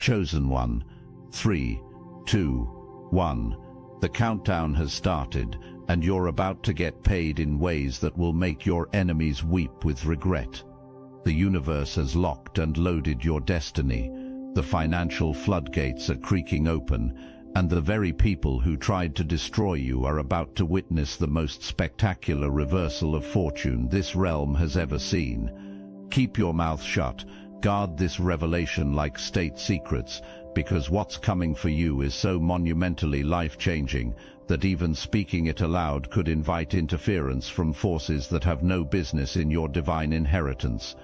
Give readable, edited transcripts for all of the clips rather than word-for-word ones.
Chosen one. 3, 2, 1. The countdown has started, and you're about to get paid in ways that will make your enemies weep with regret. The universe has locked and loaded your destiny. The financial floodgates are creaking open, and the very people who tried to destroy you are about to witness the most spectacular reversal of fortune this realm has ever seen. Keep your mouth shut. Guard this revelation like state secrets, because what's coming for you is so monumentally life-changing that even speaking it aloud could invite interference from forces that have no business in your divine inheritance.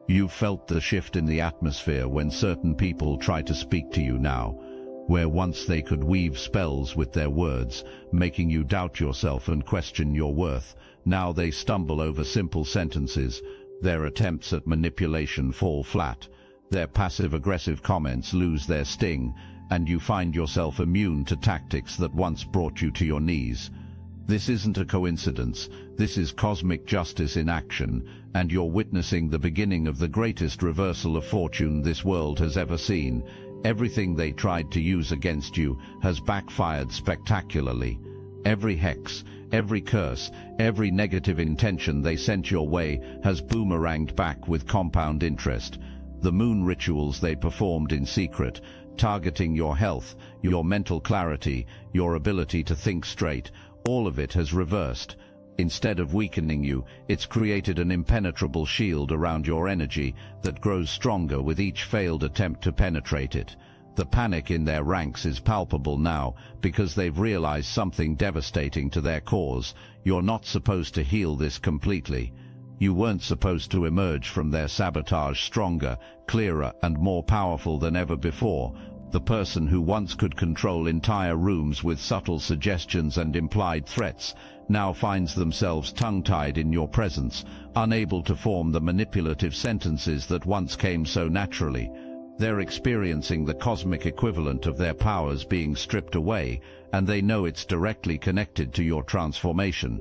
You've felt the shift in the atmosphere when certain people try to speak to you now. Where once they could weave spells with their words, making you doubt yourself and question your worth, now they stumble over simple sentences. Their attempts at manipulation fall flat. Their passive-aggressive comments lose their sting, and you find yourself immune to tactics that once brought you to your knees. This isn't a coincidence. This is cosmic justice in action, and you're witnessing the beginning of the greatest reversal of fortune this world has ever seen. Everything they tried to use against you has backfired spectacularly. Every hex, every curse, every negative intention they sent your way has boomeranged back with compound interest. The moon rituals they performed in secret, targeting your health, your mental clarity, your ability to think straight, all of it has reversed. Instead of weakening you, it's created an impenetrable shield around your energy that grows stronger with each failed attempt to penetrate it. The panic in their ranks is palpable now because they've realized something devastating to their cause. You're not supposed to heal this completely. You weren't supposed to emerge from their sabotage stronger, clearer, and more powerful than ever before. The person who once could control entire rooms with subtle suggestions and implied threats now finds themselves tongue-tied in your presence, unable to form the manipulative sentences that once came so naturally. They're experiencing the cosmic equivalent of their powers being stripped away, and they know it's directly connected to your transformation.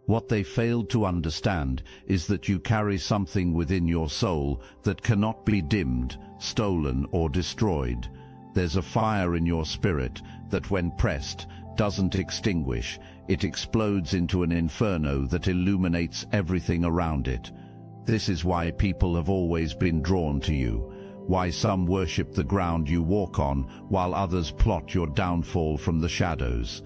What they failed to understand is that you carry something within your soul that cannot be dimmed, stolen, or destroyed. There's a fire in your spirit that, when pressed, doesn't extinguish. It explodes into an inferno that illuminates everything around it. This is why people have always been drawn to you, why some worship the ground you walk on, while others plot your downfall from the shadows.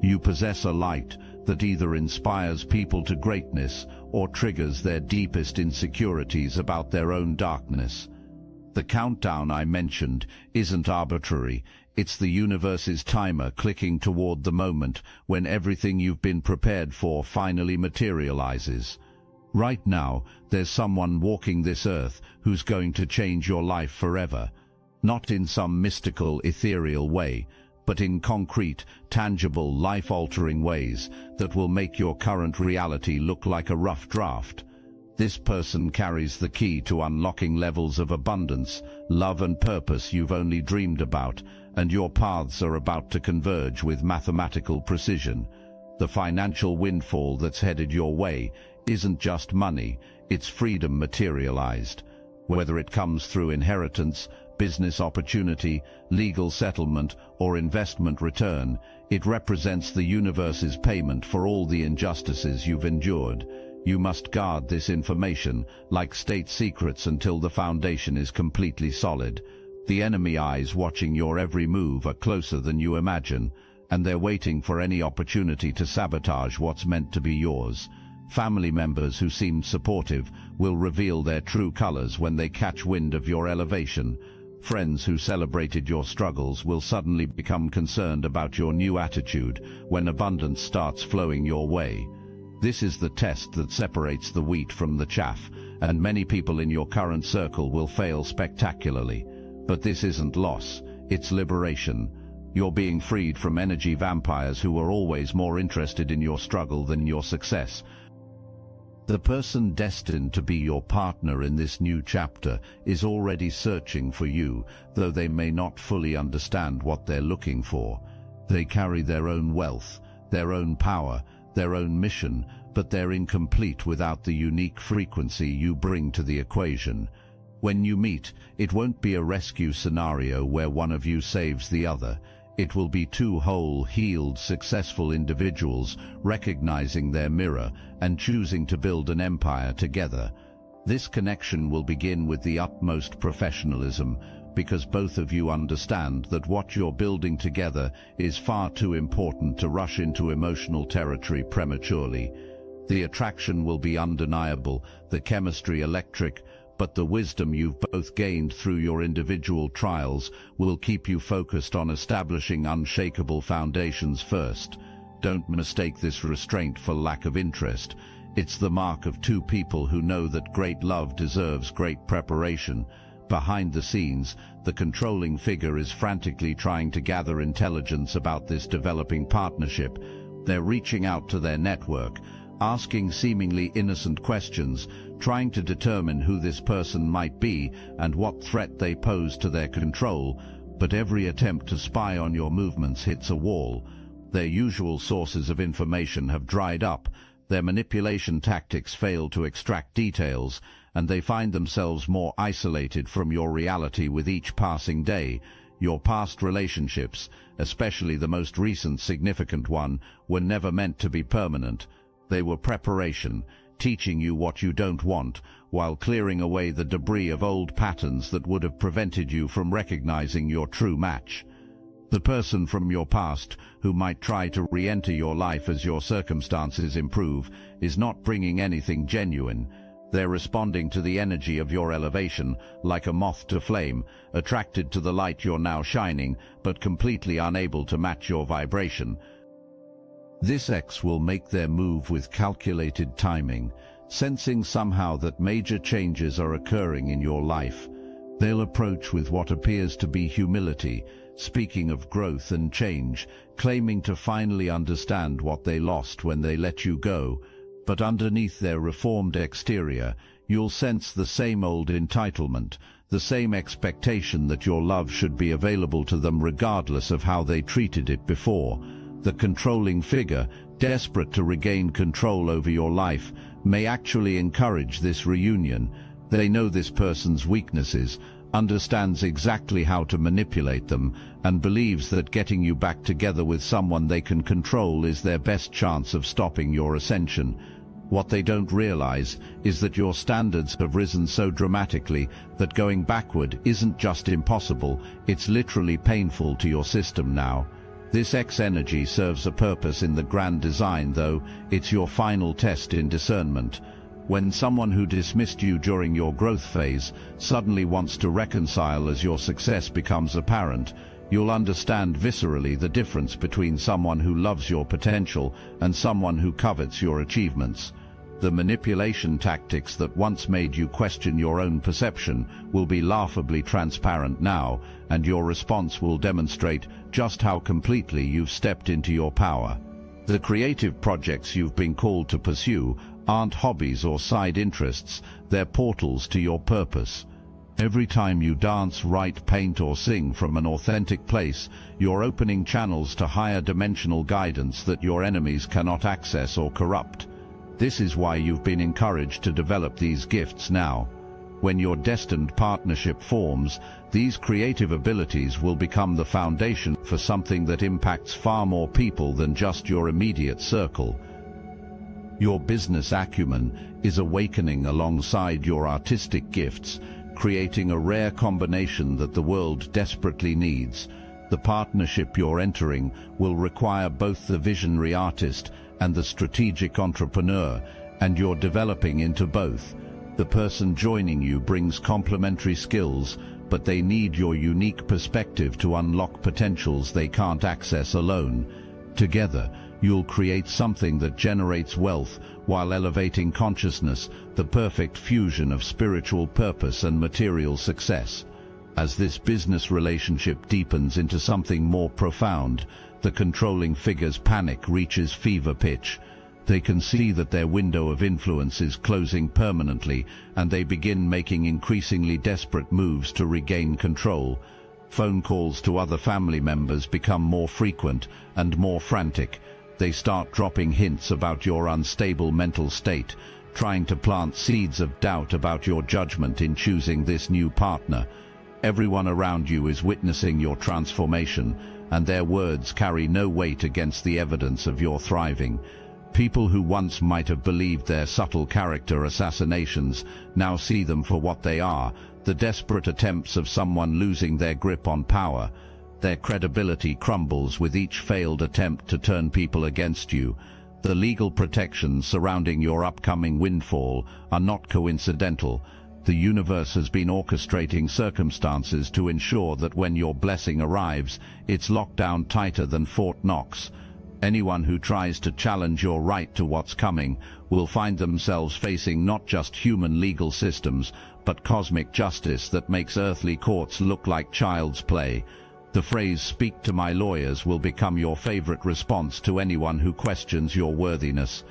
You possess a light that either inspires people to greatness or triggers their deepest insecurities about their own darkness. The countdown I mentioned isn't arbitrary. It's the universe's timer clicking toward the moment when everything you've been prepared for finally materializes. Right now, there's someone walking this earth who's going to change your life forever. Not in some mystical, ethereal way, but in concrete, tangible, life-altering ways that will make your current reality look like a rough draft. This person carries the key to unlocking levels of abundance, love and purpose you've only dreamed about, and your paths are about to converge with mathematical precision. The financial windfall that's headed your way isn't just money, it's freedom materialized. Whether it comes through inheritance, business opportunity, legal settlement, or investment return, it represents the universe's payment for all the injustices you've endured. You must guard this information like state secrets until the foundation is completely solid. The enemy eyes watching your every move are closer than you imagine, and they're waiting for any opportunity to sabotage what's meant to be yours. Family members who seemed supportive will reveal their true colors when they catch wind of your elevation. Friends who celebrated your struggles will suddenly become concerned about your new attitude when abundance starts flowing your way. This is the test that separates the wheat from the chaff, and many people in your current circle will fail spectacularly. But this isn't loss, it's liberation. You're being freed from energy vampires who are always more interested in your struggle than your success. The person destined to be your partner in this new chapter is already searching for you, though they may not fully understand what they're looking for. They carry their own wealth, their own power, their own mission, but they're incomplete without the unique frequency you bring to the equation. When you meet, it won't be a rescue scenario where one of you saves the other. It will be two whole, healed, successful individuals recognizing their mirror and choosing to build an empire together. This connection will begin with the utmost professionalism, because both of you understand that what you're building together is far too important to rush into emotional territory prematurely. The attraction will be undeniable, the chemistry electric, but the wisdom you've both gained through your individual trials will keep you focused on establishing unshakable foundations first. Don't mistake this restraint for lack of interest. It's the mark of two people who know that great love deserves great preparation. Behind the scenes, the controlling figure is frantically trying to gather intelligence about this developing partnership. They're reaching out to their network, asking seemingly innocent questions, trying to determine who this person might be and what threat they pose to their control, but every attempt to spy on your movements hits a wall. Their usual sources of information have dried up, their manipulation tactics fail to extract details, and they find themselves more isolated from your reality with each passing day. Your past relationships, especially the most recent significant one, were never meant to be permanent. They were preparation, teaching you what you don't want, while clearing away the debris of old patterns that would have prevented you from recognizing your true match. The person from your past, who might try to re-enter your life as your circumstances improve, is not bringing anything genuine. They're responding to the energy of your elevation, like a moth to flame, attracted to the light you're now shining, but completely unable to match your vibration. This X will make their move with calculated timing, sensing somehow that major changes are occurring in your life. They'll approach with what appears to be humility, speaking of growth and change, claiming to finally understand what they lost when they let you go. But underneath their reformed exterior, you'll sense the same old entitlement, the same expectation that your love should be available to them regardless of how they treated it before. The controlling figure, desperate to regain control over your life, may actually encourage this reunion. They know this person's weaknesses, understands exactly how to manipulate them, and believes that getting you back together with someone they can control is their best chance of stopping your ascension. What they don't realize is that your standards have risen so dramatically that going backward isn't just impossible, it's literally painful to your system now. This X energy serves a purpose in the grand design, though. It's your final test in discernment. When someone who dismissed you during your growth phase suddenly wants to reconcile as your success becomes apparent, you'll understand viscerally the difference between someone who loves your potential and someone who covets your achievements. The manipulation tactics that once made you question your own perception will be laughably transparent now, and your response will demonstrate just how completely you've stepped into your power. The creative projects you've been called to pursue aren't hobbies or side interests, they're portals to your purpose. Every time you dance, write, paint or sing from an authentic place, you're opening channels to higher dimensional guidance that your enemies cannot access or corrupt. This is why you've been encouraged to develop these gifts now. When your destined partnership forms, these creative abilities will become the foundation for something that impacts far more people than just your immediate circle. Your business acumen is awakening alongside your artistic gifts, creating a rare combination that the world desperately needs. The partnership you're entering will require both the visionary artist and the strategic entrepreneur, and you're developing into both. The person joining you brings complementary skills, but they need your unique perspective to unlock potentials they can't access alone. Together, you'll create something that generates wealth while elevating consciousness, the perfect fusion of spiritual purpose and material success. As this business relationship deepens into something more profound, the controlling figure's panic reaches fever pitch. They can see that their window of influence is closing permanently, and they begin making increasingly desperate moves to regain control. Phone calls to other family members become more frequent and more frantic. They start dropping hints about your unstable mental state, trying to plant seeds of doubt about your judgment in choosing this new partner. Everyone around you is witnessing your transformation, and their words carry no weight against the evidence of your thriving. People who once might have believed their subtle character assassinations now see them for what they are, the desperate attempts of someone losing their grip on power. Their credibility crumbles with each failed attempt to turn people against you. The legal protections surrounding your upcoming windfall are not coincidental. The universe has been orchestrating circumstances to ensure that when your blessing arrives, it's locked down tighter than Fort Knox. Anyone who tries to challenge your right to what's coming will find themselves facing not just human legal systems, but cosmic justice that makes earthly courts look like child's play. The phrase "speak to my lawyers" will become your favorite response to anyone who questions your worthiness.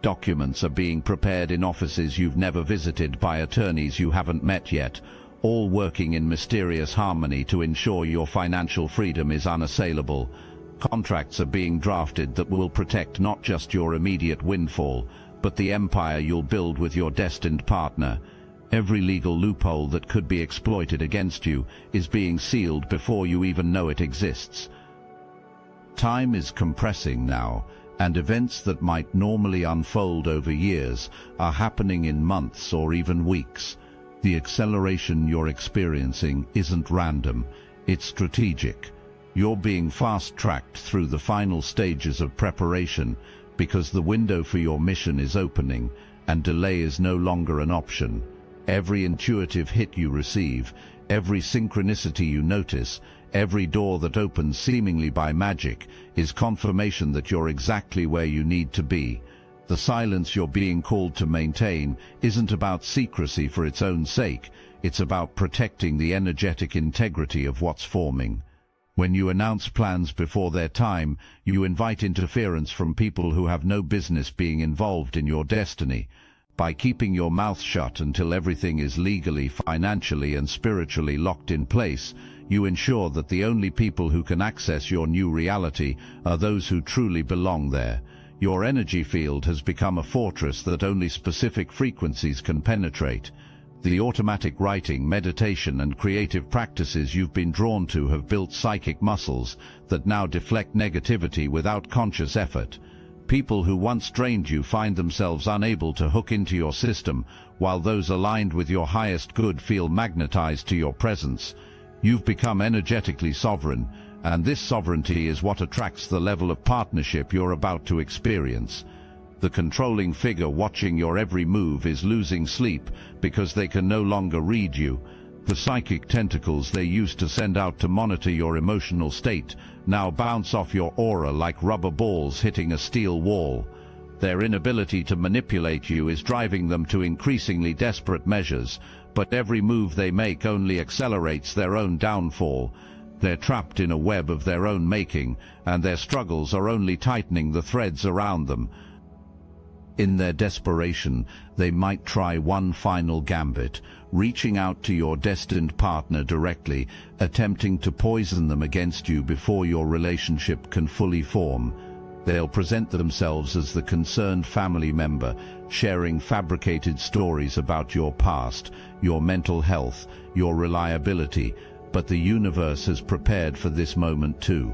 Documents are being prepared in offices you've never visited by attorneys you haven't met yet, all working in mysterious harmony to ensure your financial freedom is unassailable. Contracts are being drafted that will protect not just your immediate windfall, but the empire you'll build with your destined partner. Every legal loophole that could be exploited against you is being sealed before you even know it exists. Time is compressing now, and events that might normally unfold over years are happening in months or even weeks. The acceleration you're experiencing isn't random, it's strategic. You're being fast-tracked through the final stages of preparation because the window for your mission is opening, and delay is no longer an option. Every intuitive hit you receive, every synchronicity you notice, every door that opens seemingly by magic is confirmation that you're exactly where you need to be. The silence you're being called to maintain isn't about secrecy for its own sake, it's about protecting the energetic integrity of what's forming. When you announce plans before their time, you invite interference from people who have no business being involved in your destiny. By keeping your mouth shut until everything is legally, financially, and spiritually locked in place, you ensure that the only people who can access your new reality are those who truly belong there. Your energy field has become a fortress that only specific frequencies can penetrate. The automatic writing, meditation, and creative practices you've been drawn to have built psychic muscles that now deflect negativity without conscious effort. People who once drained you find themselves unable to hook into your system, while those aligned with your highest good feel magnetized to your presence. You've become energetically sovereign, and this sovereignty is what attracts the level of partnership you're about to experience. The controlling figure watching your every move is losing sleep because they can no longer read you. The psychic tentacles they used to send out to monitor your emotional state now bounce off your aura like rubber balls hitting a steel wall. Their inability to manipulate you is driving them to increasingly desperate measures, but every move they make only accelerates their own downfall. They're trapped in a web of their own making, and their struggles are only tightening the threads around them. In their desperation, they might try one final gambit, reaching out to your destined partner directly, attempting to poison them against you before your relationship can fully form. They'll present themselves as the concerned family member, sharing fabricated stories about your past, your mental health, your reliability, but the universe has prepared for this moment too.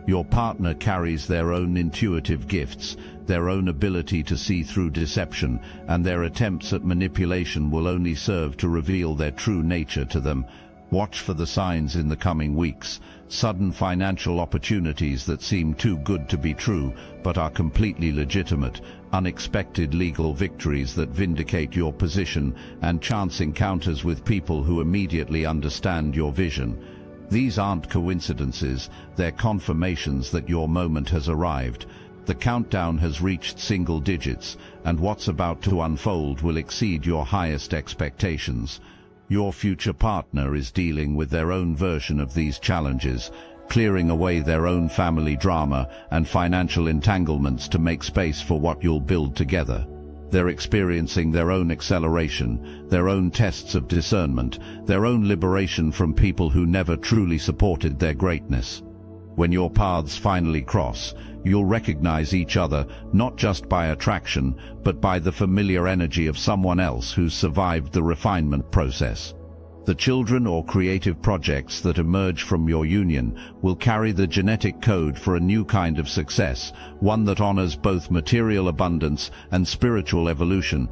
Your partner carries their own intuitive gifts, their own ability to see through deception, and their attempts at manipulation will only serve to reveal their true nature to them. Watch for the signs in the coming weeks, sudden financial opportunities that seem too good to be true but are completely legitimate, unexpected legal victories that vindicate your position, and chance encounters with people who immediately understand your vision. These aren't coincidences, they're confirmations that your moment has arrived. The countdown has reached single digits, and what's about to unfold will exceed your highest expectations. Your future partner is dealing with their own version of these challenges, clearing away their own family drama and financial entanglements to make space for what you'll build together. They're experiencing their own acceleration, their own tests of discernment, their own liberation from people who never truly supported their greatness. When your paths finally cross, you'll recognize each other not just by attraction, but by the familiar energy of someone else who's survived the refinement process. The children or creative projects that emerge from your union will carry the genetic code for a new kind of success, one that honors both material abundance and spiritual evolution.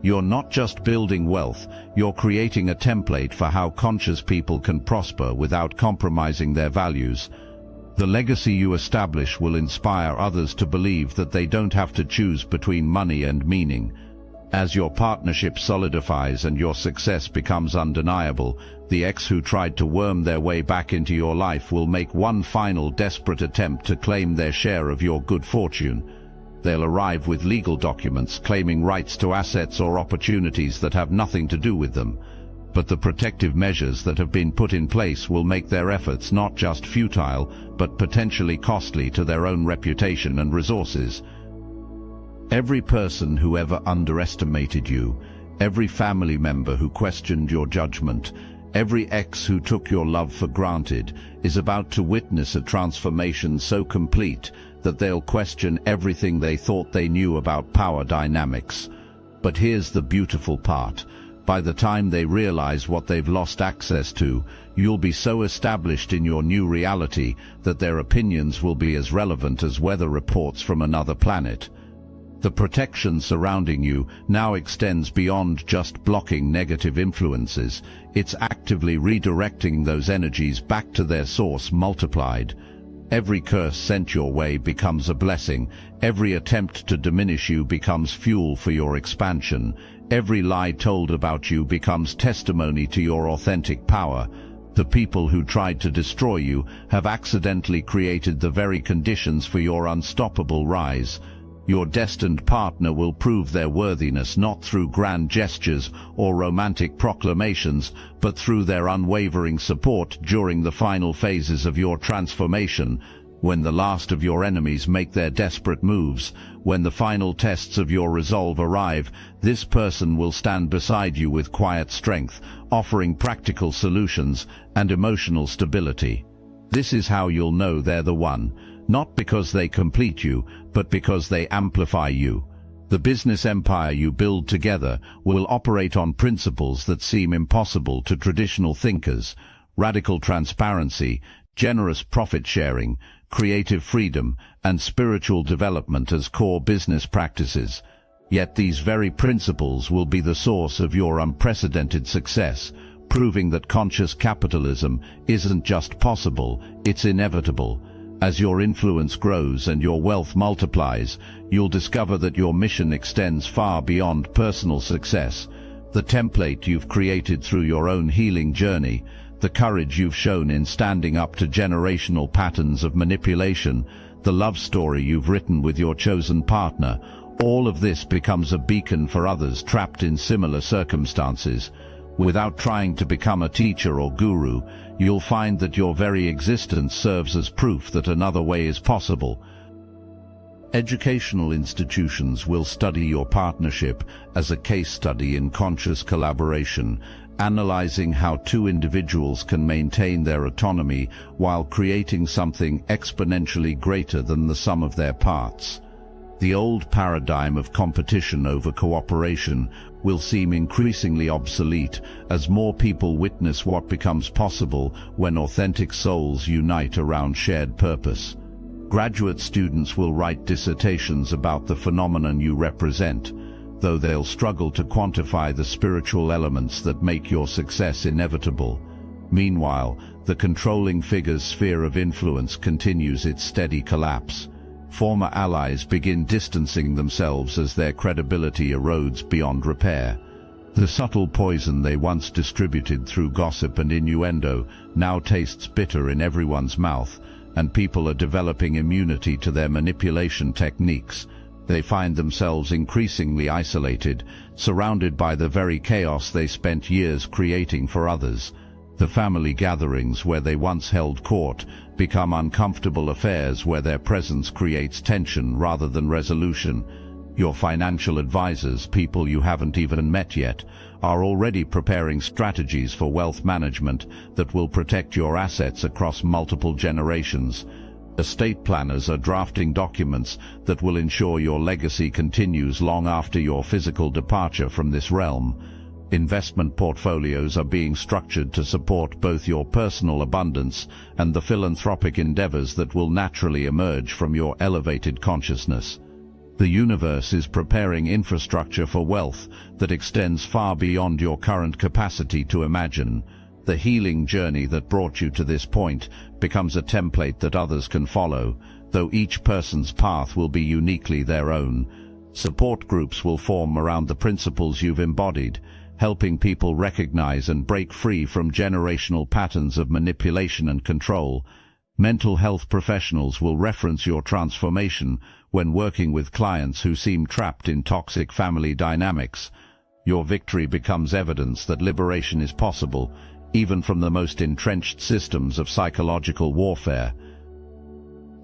You're not just building wealth, you're creating a template for how conscious people can prosper without compromising their values. The legacy you establish will inspire others to believe that they don't have to choose between money and meaning. As your partnership solidifies and your success becomes undeniable, the ex who tried to worm their way back into your life will make one final desperate attempt to claim their share of your good fortune. They'll arrive with legal documents claiming rights to assets or opportunities that have nothing to do with them. But the protective measures that have been put in place will make their efforts not just futile, but potentially costly to their own reputation and resources. Every person who ever underestimated you, every family member who questioned your judgment, every ex who took your love for granted, is about to witness a transformation so complete that they'll question everything they thought they knew about power dynamics. But here's the beautiful part. By the time they realize what they've lost access to, you'll be so established in your new reality that their opinions will be as relevant as weather reports from another planet. The protection surrounding you now extends beyond just blocking negative influences. It's actively redirecting those energies back to their source multiplied. Every curse sent your way becomes a blessing. Every attempt to diminish you becomes fuel for your expansion. Every lie told about you becomes testimony to your authentic power. The people who tried to destroy you have accidentally created the very conditions for your unstoppable rise. Your destined partner will prove their worthiness not through grand gestures or romantic proclamations, but through their unwavering support during the final phases of your transformation. When the last of your enemies make their desperate moves, when the final tests of your resolve arrive, this person will stand beside you with quiet strength, offering practical solutions and emotional stability. This is how you'll know they're the one. Not because they complete you, but because they amplify you. The business empire you build together will operate on principles that seem impossible to traditional thinkers: radical transparency, generous profit sharing, creative freedom, and spiritual development as core business practices. Yet these very principles will be the source of your unprecedented success, proving that conscious capitalism isn't just possible, it's inevitable. As your influence grows and your wealth multiplies, you'll discover that your mission extends far beyond personal success. The template you've created through your own healing journey, the courage you've shown in standing up to generational patterns of manipulation, the love story you've written with your chosen partner, all of this becomes a beacon for others trapped in similar circumstances. Without trying to become a teacher or guru, you'll find that your very existence serves as proof that another way is possible. Educational institutions will study your partnership as a case study in conscious collaboration, analyzing how two individuals can maintain their autonomy while creating something exponentially greater than the sum of their parts. The old paradigm of competition over cooperation will seem increasingly obsolete as more people witness what becomes possible when authentic souls unite around shared purpose. Graduate students will write dissertations about the phenomenon you represent, though they'll struggle to quantify the spiritual elements that make your success inevitable. Meanwhile, the controlling figure's sphere of influence continues its steady collapse. Former allies begin distancing themselves as their credibility erodes beyond repair. The subtle poison they once distributed through gossip and innuendo now tastes bitter in everyone's mouth, and people are developing immunity to their manipulation techniques. They find themselves increasingly isolated, surrounded by the very chaos they spent years creating for others. The family gatherings where they once held court become uncomfortable affairs where their presence creates tension rather than resolution. Your financial advisors, people you haven't even met yet, are already preparing strategies for wealth management that will protect your assets across multiple generations. Estate planners are drafting documents that will ensure your legacy continues long after your physical departure from this realm. Investment portfolios are being structured to support both your personal abundance and the philanthropic endeavors that will naturally emerge from your elevated consciousness. The universe is preparing infrastructure for wealth that extends far beyond your current capacity to imagine. The healing journey that brought you to this point becomes a template that others can follow, though each person's path will be uniquely their own. Support groups will form around the principles you've embodied, helping people recognize and break free from generational patterns of manipulation and control. Mental health professionals will reference your transformation when working with clients who seem trapped in toxic family dynamics. Your victory becomes evidence that liberation is possible, even from the most entrenched systems of psychological warfare.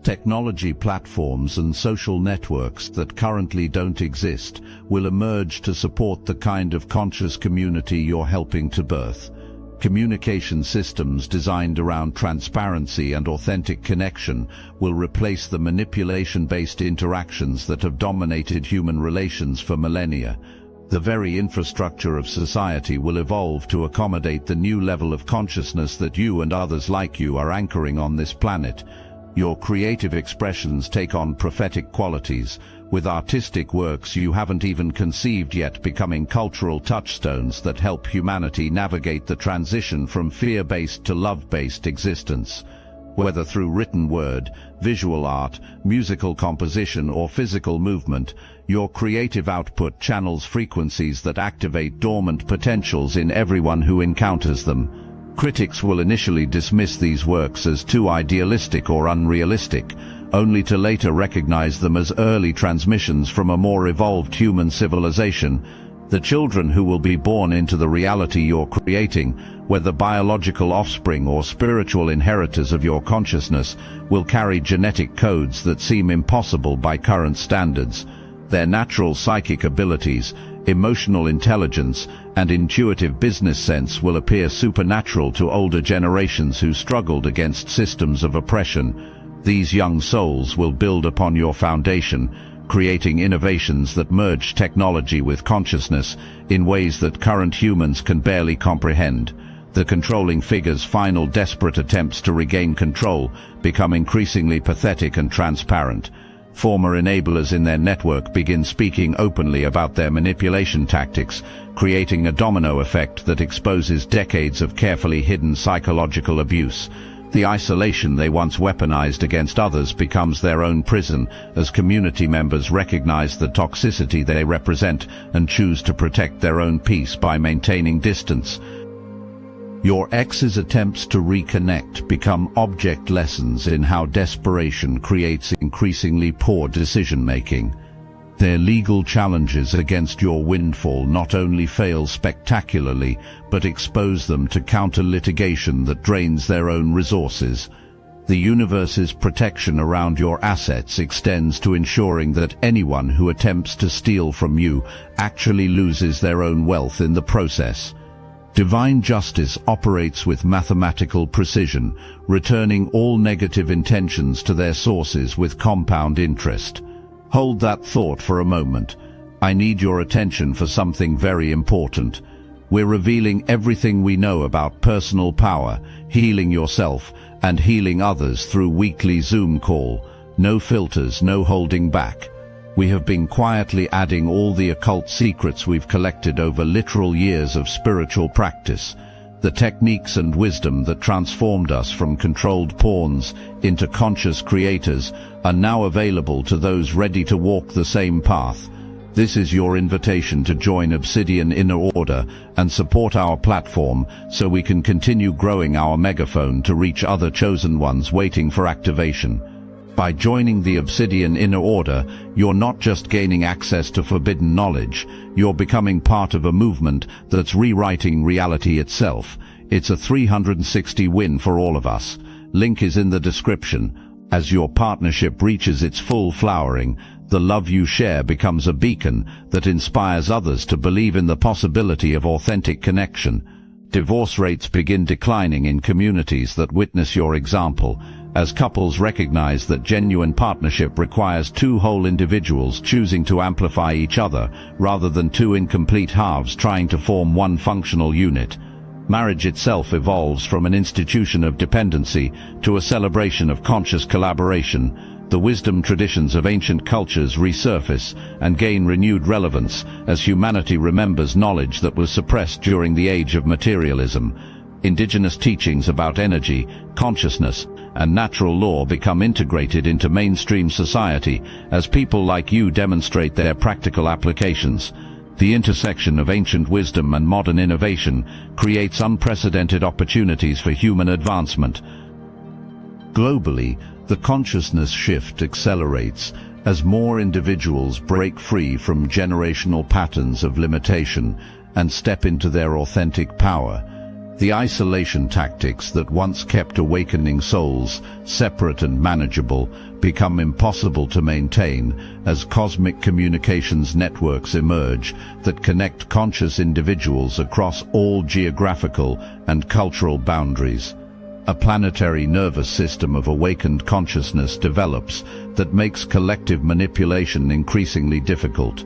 Technology platforms and social networks that currently don't exist will emerge to support the kind of conscious community you're helping to birth. Communication systems designed around transparency and authentic connection will replace the manipulation-based interactions that have dominated human relations for millennia. The very infrastructure of society will evolve to accommodate the new level of consciousness that you and others like you are anchoring on this planet. Your creative expressions take on prophetic qualities, with artistic works you haven't even conceived yet becoming cultural touchstones that help humanity navigate the transition from fear-based to love-based existence. Whether through written word, visual art, musical composition, or physical movement, your creative output channels frequencies that activate dormant potentials in everyone who encounters them. Critics will initially dismiss these works as too idealistic or unrealistic, only to later recognize them as early transmissions from a more evolved human civilization. The children who will be born into the reality you're creating, whether biological offspring or spiritual inheritors of your consciousness, will carry genetic codes that seem impossible by current standards. Their natural psychic abilities, emotional intelligence, and intuitive business sense will appear supernatural to older generations who struggled against systems of oppression. These young souls will build upon your foundation, creating innovations that merge technology with consciousness in ways that current humans can barely comprehend. The controlling figure's final desperate attempts to regain control become increasingly pathetic and transparent. Former enablers in their network begin speaking openly about their manipulation tactics, creating a domino effect that exposes decades of carefully hidden psychological abuse. The isolation they once weaponized against others becomes their own prison, as community members recognize the toxicity they represent and choose to protect their own peace by maintaining distance. Your ex's attempts to reconnect become object lessons in how desperation creates increasingly poor decision-making. Their legal challenges against your windfall not only fail spectacularly, but expose them to counter-litigation that drains their own resources. The universe's protection around your assets extends to ensuring that anyone who attempts to steal from you actually loses their own wealth in the process. Divine justice operates with mathematical precision, returning all negative intentions to their sources with compound interest. Hold that thought for a moment. I need your attention for something very important. We're revealing everything we know about personal power, healing yourself, and healing others through weekly Zoom call. No filters, no holding back. We have been quietly adding all the occult secrets we've collected over literal years of spiritual practice. The techniques and wisdom that transformed us from controlled pawns into conscious creators are now available to those ready to walk the same path. This is your invitation to join Obsidian Inner Order and support our platform so we can continue growing our megaphone to reach other chosen ones waiting for activation. By joining the Obsidian Inner Order, you're not just gaining access to forbidden knowledge, you're becoming part of a movement that's rewriting reality itself. It's a 360 win for all of us. Link is in the description. As your partnership reaches its full flowering, the love you share becomes a beacon that inspires others to believe in the possibility of authentic connection. Divorce rates begin declining in communities that witness your example, as couples recognize that genuine partnership requires two whole individuals choosing to amplify each other rather than two incomplete halves trying to form one functional unit. Marriage itself evolves from an institution of dependency to a celebration of conscious collaboration. The wisdom traditions of ancient cultures resurface and gain renewed relevance as humanity remembers knowledge that was suppressed during the age of materialism. Indigenous teachings about energy, consciousness, and natural law become integrated into mainstream society as people like you demonstrate their practical applications. The intersection of ancient wisdom and modern innovation creates unprecedented opportunities for human advancement. Globally, the consciousness shift accelerates as more individuals break free from generational patterns of limitation and step into their authentic power. The isolation tactics that once kept awakening souls separate and manageable become impossible to maintain as cosmic communications networks emerge that connect conscious individuals across all geographical and cultural boundaries. A planetary nervous system of awakened consciousness develops that makes collective manipulation increasingly difficult.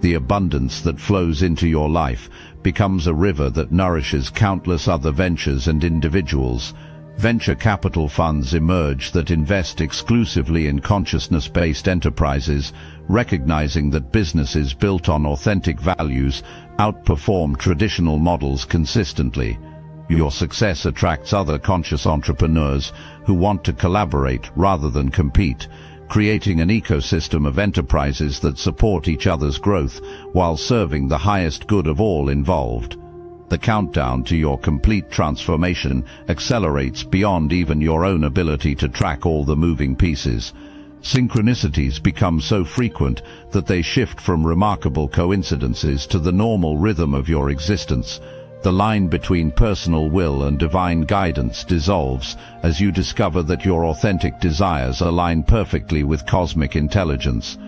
The abundance that flows into your life becomes a river that nourishes countless other ventures and individuals. Venture capital funds emerge that invest exclusively in consciousness-based enterprises, recognizing that businesses built on authentic values outperform traditional models consistently. Your success attracts other conscious entrepreneurs who want to collaborate rather than compete, creating an ecosystem of enterprises that support each other's growth while serving the highest good of all involved. The countdown to your complete transformation accelerates beyond even your own ability to track all the moving pieces. Synchronicities become so frequent that they shift from remarkable coincidences to the normal rhythm of your existence. The line between personal will and divine guidance dissolves as you discover that your authentic desires align perfectly with cosmic intelligence.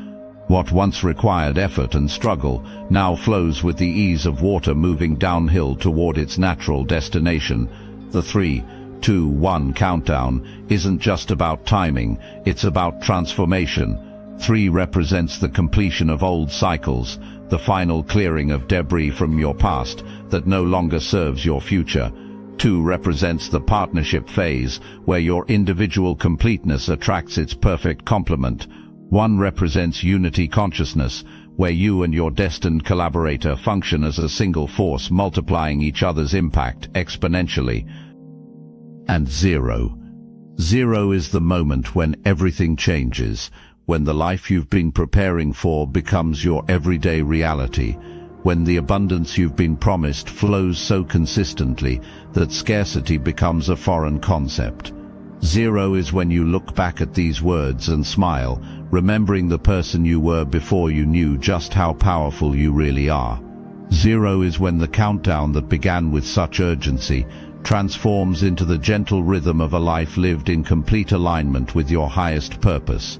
What once required effort and struggle now flows with the ease of water moving downhill toward its natural destination. The 3, 2, 1 countdown isn't just about timing, it's about transformation. 3 represents the completion of old cycles, the final clearing of debris from your past that no longer serves your future. 2 represents the partnership phase, where your individual completeness attracts its perfect complement. 1 represents unity consciousness, where you and your destined collaborator function as a single force, multiplying each other's impact exponentially. And 0. 0 is the moment when everything changes, when the life you've been preparing for becomes your everyday reality, when the abundance you've been promised flows so consistently that scarcity becomes a foreign concept. 0 is when you look back at these words and smile, remembering the person you were before you knew just how powerful you really are. 0 is when the countdown that began with such urgency transforms into the gentle rhythm of a life lived in complete alignment with your highest purpose.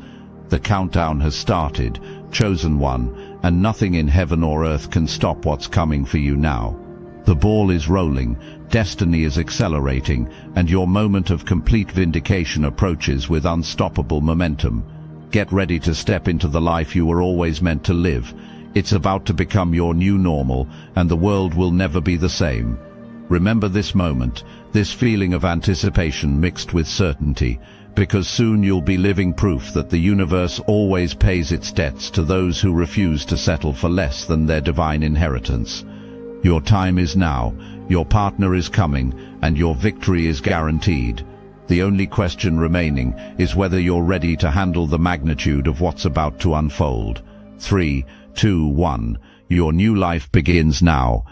The countdown has started, chosen one, and nothing in heaven or earth can stop what's coming for you now. The ball is rolling, destiny is accelerating, and your moment of complete vindication approaches with unstoppable momentum. Get ready to step into the life you were always meant to live. It's about to become your new normal, and the world will never be the same. Remember this moment, this feeling of anticipation mixed with certainty, because soon you'll be living proof that the universe always pays its debts to those who refuse to settle for less than their divine inheritance. Your time is now, your partner is coming, and your victory is guaranteed. The only question remaining is whether you're ready to handle the magnitude of what's about to unfold. 3, 2, 1. Your new life begins now,